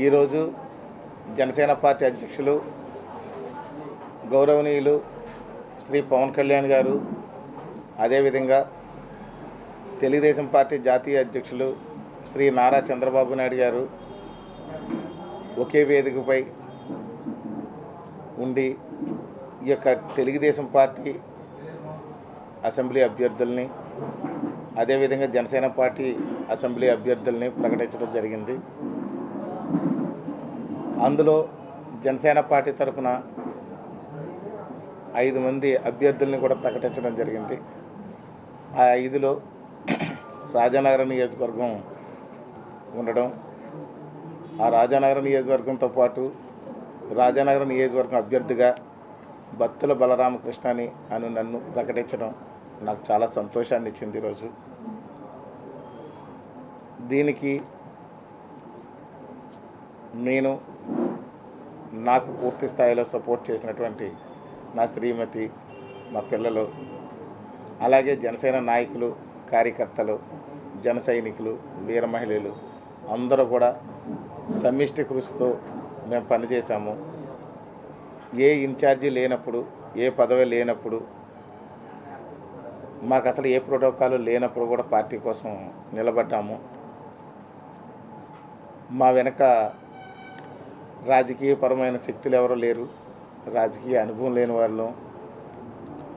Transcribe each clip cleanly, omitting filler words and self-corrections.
ఈరోజు జనసేన పార్టీ అధ్యక్షులు గౌరవనీయులు శ్రీ పవన్ కళ్యాణ్ గారు, అదేవిధంగా తెలుగుదేశం పార్టీ జాతీయ అధ్యక్షులు శ్రీ నారా చంద్రబాబు నాయుడు గారు ఒకే వేదికపై ఉండి ఈ యొక్క తెలుగుదేశం పార్టీ అసెంబ్లీ అభ్యర్థుల్ని, అదేవిధంగా జనసేన పార్టీ అసెంబ్లీ అభ్యర్థుల్ని ప్రకటించడం జరిగింది. అందులో జనసేన పార్టీ తరఫున 5 మంది అభ్యర్థుల్ని కూడా ప్రకటించడం జరిగింది. ఆ 5లో రాజానగరం నియోజకవర్గం ఉండడం, ఆ రాజానగరం నియోజకవర్గంతో పాటు రాజానగరం నియోజకవర్గం అభ్యర్థిగా బత్తుల బలరామకృష్ణని అని నన్ను ప్రకటించడం నాకు చాలా సంతోషాన్ని ఇచ్చింది. ఈరోజు దీనికి నాకు పూర్తి స్థాయిలో సపోర్ట్ చేసినటువంటి నా శ్రీమతి, మా పిల్లలు, అలాగే జనసేన నాయకులు, కార్యకర్తలు, జన సైనికులు, వీర మహిళలు అందరూ కూడా సమిష్టి కృషితో మేము పనిచేసాము. ఏ ఇన్ఛార్జి లేనప్పుడు, ఏ పదవి లేనప్పుడు, మాకు అసలు ఏ ప్రోటోకాల్ లేనప్పుడు కూడా పార్టీ కోసం నిలబడ్డాము. మా వెనక రాజకీయపరమైన శక్తులు ఎవరూ లేరు, రాజకీయ అనుభవం లేని వాళ్ళు.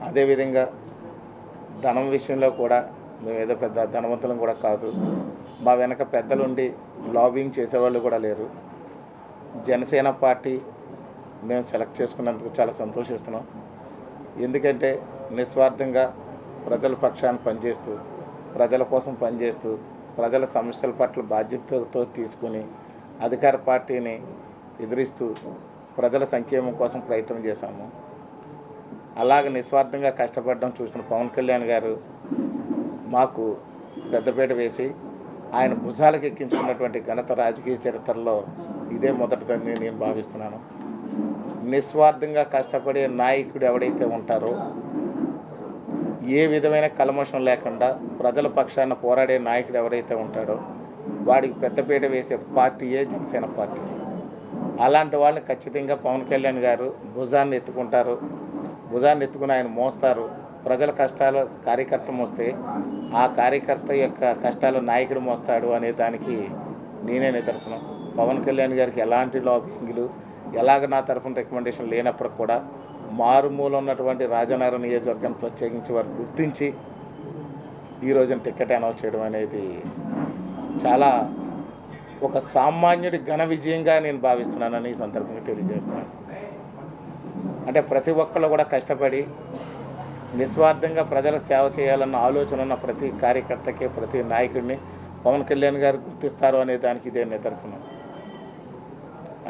అదేవిధంగా ధనం విషయంలో కూడా మేము ఏదో పెద్ద ధనవంతులం కూడా కాదు. మా వెనక పెద్దలుండి లాబింగ్ చేసేవాళ్ళు కూడా లేరు. జనసేన పార్టీ మేము సెలెక్ట్ చేసుకున్నందుకు చాలా సంతోషిస్తున్నాం. ఎందుకంటే నిస్వార్థంగా ప్రజల పక్షాన్ని పనిచేస్తూ, ప్రజల కోసం పనిచేస్తూ, ప్రజల సమస్యల పట్ల బాధ్యతతో తీసుకుని అధికార పార్టీని ఎదిరిస్తూ ప్రజల సంక్షేమం కోసం ప్రయత్నం చేశాము. అలాగే నిస్వార్థంగా కష్టపడడం చూసిన పవన్ కళ్యాణ్ గారు మాకు పెద్దపీట వేసి ఆయన భుజాలకు ఎక్కించుకున్నటువంటి ఘనత రాజకీయ చరిత్రలో ఇదే మొదటిదని నేను భావిస్తున్నాను. నిస్వార్థంగా కష్టపడే నాయకుడు ఎవడైతే ఉంటారో, ఏ విధమైన కల్మషం లేకుండా ప్రజల పక్షాన పోరాడే నాయకుడు ఎవరైతే ఉంటాడో వాడికి పెద్దపీట వేసే పార్టీయే జనసేన పార్టీ. అలాంటి వాళ్ళని ఖచ్చితంగా పవన్ కళ్యాణ్ గారు భుజాన్ని ఎత్తుకుంటారు, భుజాన్ని ఎత్తుకుని ఆయన మోస్తారు. ప్రజల కష్టాలు కార్యకర్త మోస్తే ఆ కార్యకర్త యొక్క కష్టాలు నాయకుడు మోస్తాడు అనే దానికి నేనే నిదర్శనం. పవన్ కళ్యాణ్ గారికి ఎలాంటి లాబింగ్లు, ఎలాగ నా తరఫున రికమెండేషన్ లేనప్పుడు కూడా మారుమూల ఉన్నటువంటి రాజానగరం నియోజకవర్గాన్ని ప్రత్యేకించి వారు గుర్తించి ఈరోజున టికెట్ అనౌన్స్ చేయడం అనేది చాలా ఒక సామాన్యుడి ఘన విజయంగా నేను భావిస్తున్నానని ఈ సందర్భంగా తెలియజేస్తున్నాను. అంటే ప్రతి ఒక్కళ్ళు కూడా కష్టపడి నిస్వార్థంగా ప్రజలకు సేవ చేయాలన్న ఆలోచన ఉన్న ప్రతి కార్యకర్తకి, ప్రతి నాయకుడిని పవన్ కళ్యాణ్ గారు గుర్తిస్తారు అనే దానికి ఇదే నిదర్శనం.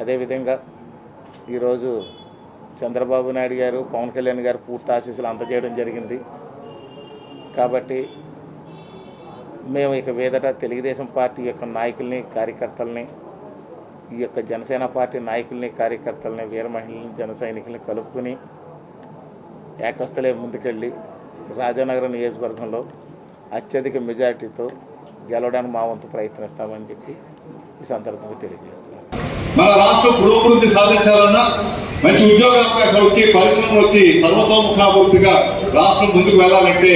అదేవిధంగా ఈరోజు చంద్రబాబు నాయుడు గారు, పవన్ కళ్యాణ్ గారు పూర్తి ఆశీస్సులు అందజేయడం జరిగింది. కాబట్టి మేము ఇక మీదట తెలుగుదేశం పార్టీ యొక్క నాయకుల్ని, కార్యకర్తల్ని, ఈ యొక్క జనసేన పార్టీ నాయకుల్ని, కార్యకర్తల్ని, వీర మహిళల్ని, జన సైనికుల్ని కలుపుకుని ఏకస్థలే ముందుకెళ్ళి రాజానగరం నియోజకవర్గంలో అత్యధిక మెజారిటీతో గెలవడానికి మా వంతు ప్రయత్నిస్తామని చెప్పి ఈ సందర్భంగా తెలియజేస్తున్నాం. మన రాష్ట్రం పురోభివృద్ధి సాధించాలన్నా, మంచి ఉద్యోగ అవకాశాలు వచ్చి, పరిశ్రమలు వచ్చి, సర్వతోముఖాభివృద్ధిగా రాష్ట్రం ముందుకు వెళ్ళాలంటే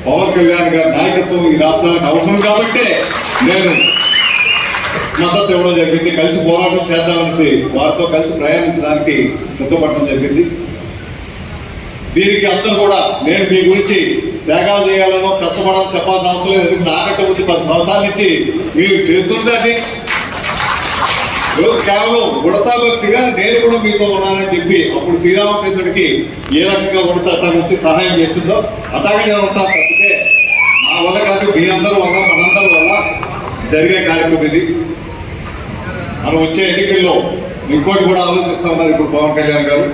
పవన్ కళ్యాణ్ గారి నాయకత్వం ఈ రాష్ట్రానికి అవసరం. కాబట్టి నేను మద్దతు ఇవ్వడం జరిగింది. కలిసి పోరాటం చేద్దామనేసి వారితో కలిసి ప్రయాణించడానికి సిద్ధపడడం జరిగింది. దీనికి అందరూ కూడా నేను మీ గురించి త్యాగాలు చేయాలనో కష్టపడాలని చెప్పాల్సిన అవసరం లేదు. ఎందుకంటే నాకంటే ముందు 10 సంవత్సరాల నుంచి మీరు చేస్తుంటే అది కేవలం ఉడతా భక్తిగా నేను కూడా మీతో ఉన్నానని చెప్పి అప్పుడు శ్రీరామచంద్రుడికి ఏ రకంగా ఉడతా తను వచ్చి సహాయం చేస్తుందో అలాగే నేను ఉంటాను. తప్పితే నా వల్ల కాదు, మీ అందరి వల్ల, మనందరి వల్ల జరిగే కార్యక్రమం ఇది. మనం వచ్చే ఎన్నికల్లో ఇంకోటి కూడా ఆలోచిస్తా ఉన్నారు ఇప్పుడు పవన్ కళ్యాణ్ గారు.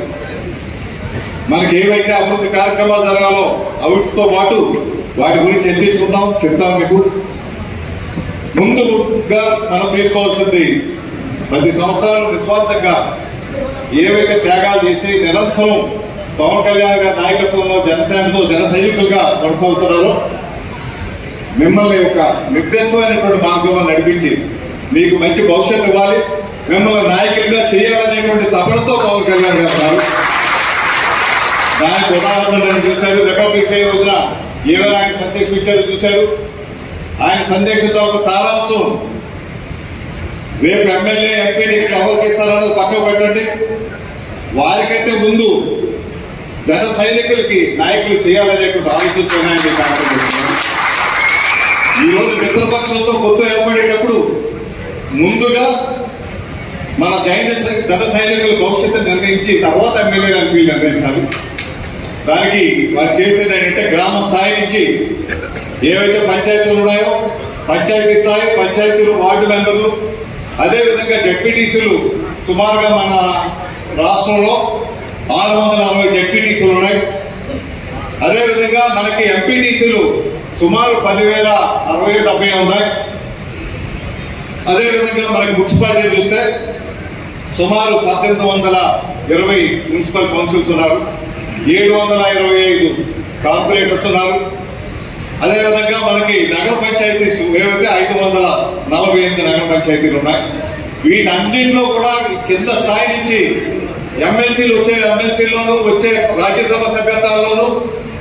మనకి ఏవైతే అభివృద్ధి కార్యక్రమాలు జరగాలో అవిటితో పాటు వాటి గురించి చర్చించుకుంటాం, చెప్తాం మీకు. ముందుగా మనం తీసుకోవాల్సింది 10 సంవత్సరాలు నిస్వార్థంగా ఏవైతే త్యాగాలు చేసి నిరంతరం పవన్ కళ్యాణ్ గారి నాయకత్వంలో జనసేనతో జన సైనికులుగా కొనసాగుతున్నారో మిమ్మల్ని ఒక నిర్దిష్టమైనటువంటి మార్గంలో నడిపించి మీకు మంచి భవిష్యత్తు ఇవ్వాలి, మిమ్మల్ని నాయకులుగా చేయాలనేటువంటి తపనతో పవన్ కళ్యాణ్ గారు ఉన్నారు. దానికి ఉదాహరణ నేను చూశారు. రిపబ్లిక్ డే రోజున ఏమైనా ఆయన సందేశం ఇచ్చారో చూశారు. ఆయన సందేశంతో ఒక సారాంశం, రేపు ఎమ్మెల్యే ఎంపీ టికెట్ ఎవరికి ఇస్తారన్నది పక్కకు పెట్టండి, వారికంటే ముందు జన సైనికులకి నాయకులు చేయాలనేటువంటి ఆలోచనతో ఆయన కార్యక్రమం చేస్తున్నారు. ఈరోజు మిత్రపక్షంతో పొత్తు ఏర్పడేటప్పుడు ముందుగా మన జన సైనికుల భవిష్యత్తు నిర్ణయించి తర్వాత ఎమ్మెల్యే ఎంపీలు నిర్ణయించాలి. దానికి వారు చేసేది ఏంటంటే గ్రామ స్థాయి నుంచి ఏవైతే పంచాయతీలు ఉన్నాయో పంచాయతీ స్థాయి, పంచాయతీలు, వార్డు మెంబర్లు, అదేవిధంగా జడ్పీటీసీలు సుమారుగా మన రాష్ట్రంలో 640 జడ్పీటీసీలు ఉన్నాయి. అదేవిధంగా మనకి ఎంపీటీసీలు సుమారు 10,060-70 ఉన్నాయి. అదేవిధంగా మనకి మున్సిపాలిటీ చూస్తే సుమారు 1820 మున్సిపల్ కౌన్సిల్స్ ఉన్నారు, 725 కార్పొరేటర్స్ ఉన్నారు. అదేవిధంగా మనకి నగర పంచాయతీస్ ఏవైతే 548 నగర పంచాయతీలు ఉన్నాయి. వీటన్నింటిలో కూడా కింద స్థాయి నుంచి ఎమ్మెల్సీలోనూ వచ్చే రాజ్యసభ సభ్యత్వాల్లోనూ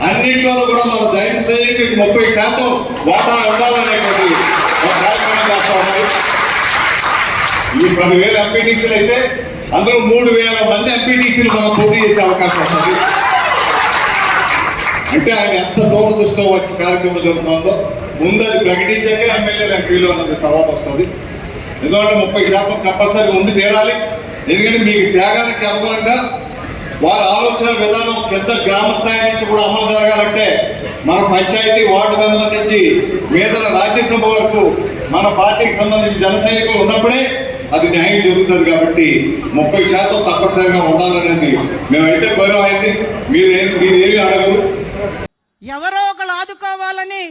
అన్నింటిలోనూ కూడా మన జైన్ సైనికులకు 30% వాటా ఉండాలనేటువంటి ఒక కార్యక్రమం చేస్తా ఉన్నారు. ఈ 10,000 ఎంపీటీసీలు అయితే అందులో 3,000 మంది ఎంపీటీసీలు మనం పోటీ చేసే అవకాశం వస్తుంది. అంటే ఆయన ఎంత దూరదృష్టితో వచ్చి కార్యక్రమం జరుగుతుందో ముందు అది ప్రకటించాక ఎమ్మెల్యేలు ఎంపీలు అన్నది తర్వాత వస్తుంది. ఎందుకంటే 30% కంపల్సరీ ఉండి తీరాలి. ఎందుకంటే మీకు త్యాగానికి అనుగుణంగా వారి ఆలోచన విధానం కింద గ్రామ స్థాయి నుంచి కూడా అమలు జరగాలంటే మన పంచాయతీ, వార్డు మెంబర్ నుంచి మీద రాజ్యసభ వరకు మన పార్టీకి సంబంధించిన జన సైనికులు ఉన్నప్పుడే అది న్యాయం జరుగుతుంది. కాబట్టి 30% తప్పనిసరిగా ఉండాలనేది మేమైతే గౌరవం అయింది. మీరేమి అడగరు. ఎవరో ఒకరు ఆదుకోవాలని,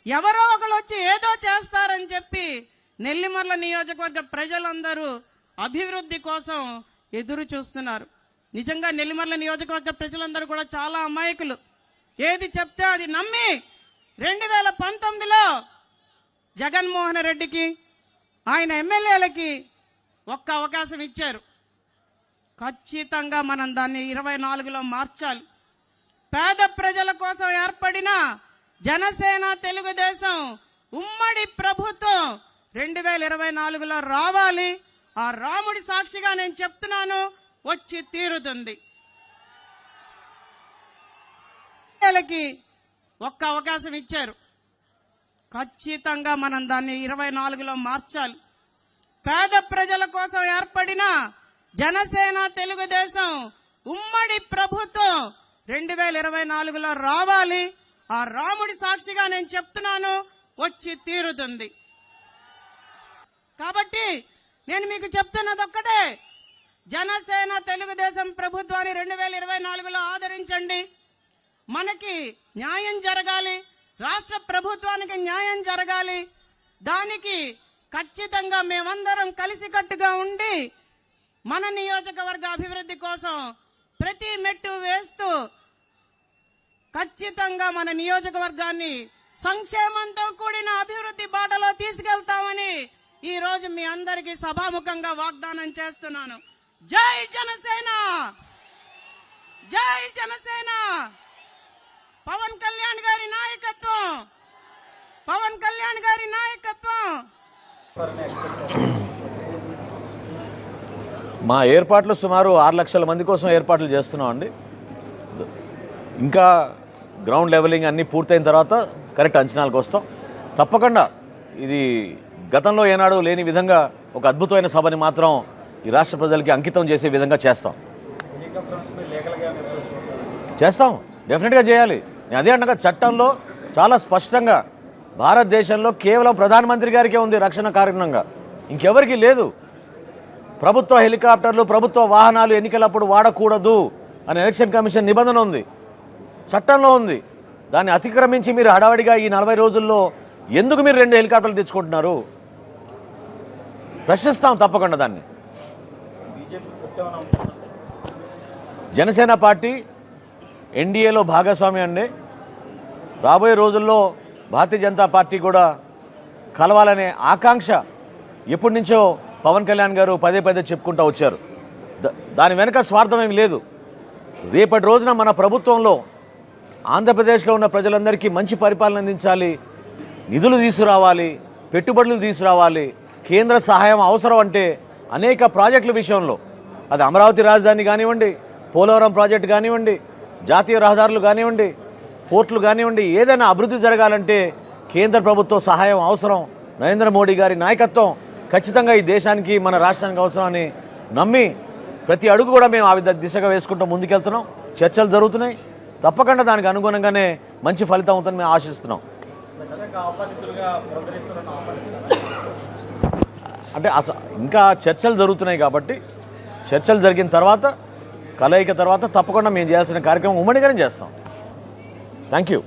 ఎవరో ఒకరు వచ్చి ఏదో చేస్తారని చెప్పి నెల్లిమర్ల నియోజకవర్గ ప్రజలందరూ అభివృద్ధి కోసం ఎదురు చూస్తున్నారు. నిజంగా నెల్లిమర్ల నియోజకవర్గ ప్రజలందరూ కూడా చాలా అమాయకులు. ఏది చెప్తే అది నమ్మి 2019లో జగన్మోహన్ రెడ్డికి, ఆయన ఎమ్మెల్యేలకి ఒక్క అవకాశం ఇచ్చారు. ఖచ్చితంగా మనం దాన్ని 24లో మార్చాలి. పేద ప్రజల కోసం ఏర్పడిన జనసేన తెలుగుదేశం ఉమ్మడి ప్రభుత్వం 2024లో రావాలి. ఆ రాముడి సాక్షిగా నేను చెప్తున్నాను, వచ్చి తీరుతుంది. ఒక్క అవకాశం ఇచ్చారు. ఖచ్చితంగా మనం దాన్ని 24లో మార్చాలి. పేద ప్రజల కోసం ఏర్పడిన జనసేన తెలుగుదేశం ఉమ్మడి ప్రభుత్వం 2024లో రావాలి. ఆ రాముడి సాక్షిగా నేను చెప్తున్నాను, వచ్చి తీరుతుంది. కాబట్టి నేను మీకు చెప్తున్నది ఒక్కటే, జనసేన తెలుగుదేశం ప్రభుత్వాన్ని 2024లో ఆదరించండి. మనకి న్యాయం జరగాలి, రాష్ట్ర ప్రభుత్వానికి న్యాయం జరగాలి. దానికి ఖచ్చితంగా మేమందరం కలిసికట్టుగా ఉండి మన నియోజకవర్గ అభివృద్ధి కోసం ప్రతి మెట్టు వేస్తూ ఖచ్చితంగా మన నియోజకవర్గాన్ని సంక్షేమంతో కూడిన అభివృద్ధి బాటలో తీసుకెళ్తామని ఈ రోజు మీ అందరికీ సభాముఖంగా వాగ్దానం చేస్తున్నాను. జై జనసేన, జై జనసేన. పవన్ కళ్యాణ్ గారి నాయకత్వం, పవన్ కళ్యాణ్ గారి నాయకత్వం. మా ఏర్పాట్లు సుమారు 6 లక్షల మంది కోసం ఏర్పాట్లు చేస్తున్నామండి. ఇంకా గ్రౌండ్ లెవెలింగ్ అన్నీ పూర్తయిన తర్వాత కరెక్ట్ అంచనాలకు వస్తాం. తప్పకుండా ఇది గతంలో ఏనాడు లేని విధంగా ఒక అద్భుతమైన సభని మాత్రం ఈ రాష్ట్ర ప్రజలకి అంకితం చేసే విధంగా చేస్తాం. డెఫినెట్గా చేయాలి. నేను అదే అంటగా చట్టంలో చాలా స్పష్టంగా భారతదేశంలో కేవలం ప్రధానమంత్రి గారికే ఉంది రక్షణ కారణంగా, ఇంకెవరికి లేదు. ప్రభుత్వ హెలికాప్టర్లు, ప్రభుత్వ వాహనాలు ఎన్నికలప్పుడు వాడకూడదు అని ఎలక్షన్ కమిషన్ నిబంధన ఉంది, చట్టంలో ఉంది. దాన్ని అతిక్రమించి మీరు హడావడిగా ఈ 40 రోజుల్లో ఎందుకు మీరు 2 హెలికాప్టర్లు తెచ్చుకుంటున్నారు? ప్రశ్నిస్తాం తప్పకుండా దాన్ని. జనసేన పార్టీ ఎన్డీఏలో భాగస్వామి అండి. రాబోయే రోజుల్లో భారతీయ జనతా పార్టీ కూడా కలవాలనే ఆకాంక్ష ఎప్పటి నుంచో పవన్ కళ్యాణ్ గారు పదే పదే చెప్పుకుంటూ వచ్చారు. దాని వెనుక స్వార్థం ఏమి లేదు. రేపటి రోజున మన ప్రభుత్వంలో ఆంధ్రప్రదేశ్లో ఉన్న ప్రజలందరికీ మంచి పరిపాలన అందించాలి, నిధులు తీసుకురావాలి, పెట్టుబడులు తీసుకురావాలి, కేంద్ర సహాయం అవసరం అంటే అనేక ప్రాజెక్టుల విషయంలో, అది అమరావతి రాజధాని కానివ్వండి, పోలవరం ప్రాజెక్టు కానివ్వండి, జాతీయ రహదారులు కానివ్వండి, పోర్టులు కానివ్వండి, ఏదైనా అభివృద్ధి జరగాలంటే కేంద్ర ప్రభుత్వ సహాయం అవసరం. నరేంద్ర మోడీ గారి నాయకత్వం ఖచ్చితంగా ఈ దేశానికి మన రాష్ట్రానికి అవసరం అని నమ్మి ప్రతి అడుగు కూడా మేము ఆ దిశగా వేసుకుంటూ ముందుకెళ్తున్నాం. చర్చలు జరుగుతున్నాయి. తప్పకుండా దానికి అనుగుణంగానే మంచి ఫలితం అవుతుందని మేము ఆశిస్తున్నాం. అంటే ఇంకా చర్చలు జరుగుతున్నాయి కాబట్టి చర్చలు జరిగిన తర్వాత కలయిక తర్వాత తప్పకుండా మేము చేయాల్సిన కార్యక్రమం ఉమ్మడిగానే చేస్తాం. Thank you.